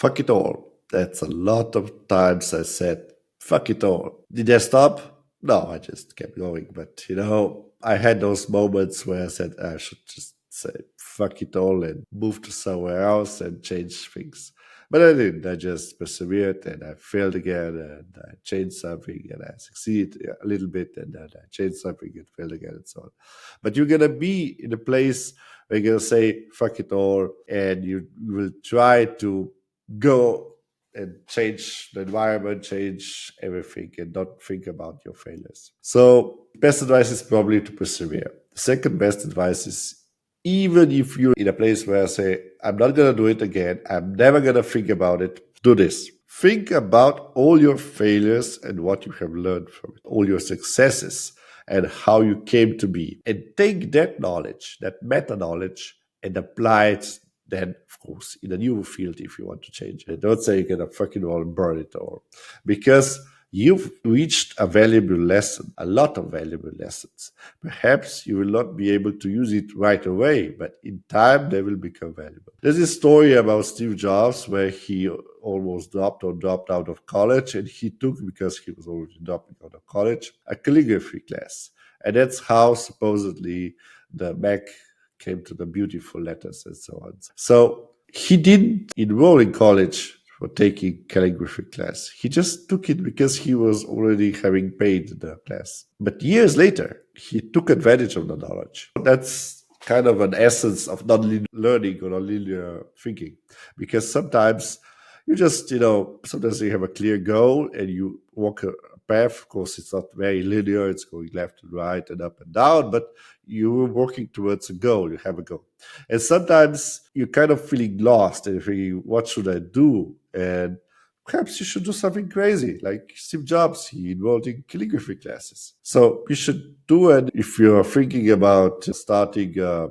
Fuck it all. That's a lot of times I said, fuck it all. Did I stop? No, I just kept going. But, I had those moments where I said I should just say, fuck it all and move to somewhere else and change things. But I didn't. I just persevered and I failed again and I changed something and I succeeded a little bit and then I changed something and failed again and so on. But you're going to be in a place where you're going to say, fuck it all, and you will try to go and change the environment, change everything, and not think about your failures. So, best advice is probably to persevere. The second best advice is even if you're in a place where I say, I'm not going to do it again, I'm never going to think about it, do this. Think about all your failures and what you have learned from it, all your successes and how you came to be. And take that knowledge, that meta knowledge, and apply it then, of course, in a new field if you want to change it. Don't say you're going to fucking all burn it all. Because you've reached a valuable lesson, a lot of valuable lessons. Perhaps you will not be able to use it right away, but in time they will become valuable. There's a story about Steve Jobs where he almost dropped out of college, and he took, because he was already dropping out of college, a calligraphy class. And that's how supposedly the Mac came to the beautiful letters and so on. So he didn't enroll in college for taking calligraphy class. He just took it because he was already having paid the class. But years later, he took advantage of the knowledge. That's kind of an essence of non-linear learning or non-linear thinking. Because sometimes you just, sometimes you have a clear goal and you walk a path. Of course, it's not very linear. It's going left and right and up and down, but you're working towards a goal. You have a goal. And sometimes you're kind of feeling lost and thinking, what should I do? And perhaps you should do something crazy, like Steve Jobs. He enrolled in calligraphy classes. So you should do it. If you're thinking about starting a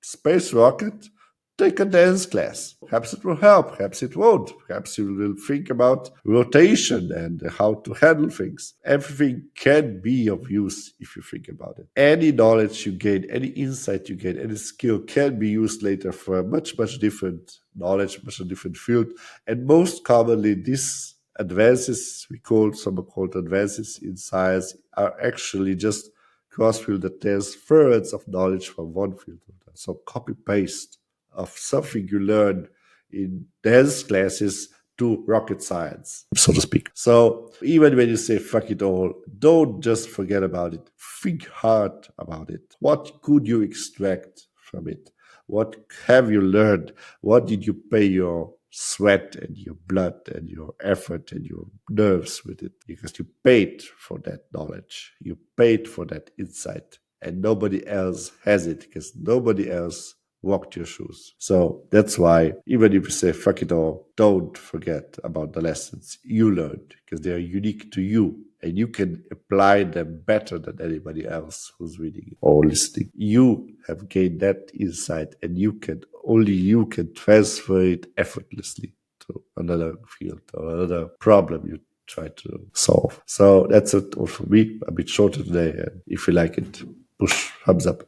space rocket, take a dance class. Perhaps it will help. Perhaps it won't. Perhaps you will think about rotation and how to handle things. Everything can be of use if you think about it. Any knowledge you gain, any insight you gain, any skill can be used later for a much, much different knowledge, much a different field. And most commonly, these advances, some are called advances in science, are actually just cross-field transference of knowledge from one field to another. So copy-paste of something you learn in dance classes to rocket science, so to speak. So even when you say fuck it all, don't just forget about it. Think hard about it. What could you extract from it? What have you learned? What did you pay your sweat and your blood and your effort and your nerves with it? Because you paid for that knowledge. You paid for that insight. And nobody else has it because nobody else walked your shoes. So that's why even if you say fuck it all, don't forget about the lessons you learned because they are unique to you and you can apply them better than anybody else who's reading it or listening. You have gained that insight and only you can transfer it effortlessly to another field or another problem you try to solve. So that's it all for me. A bit shorter today. And if you like it, push thumbs up.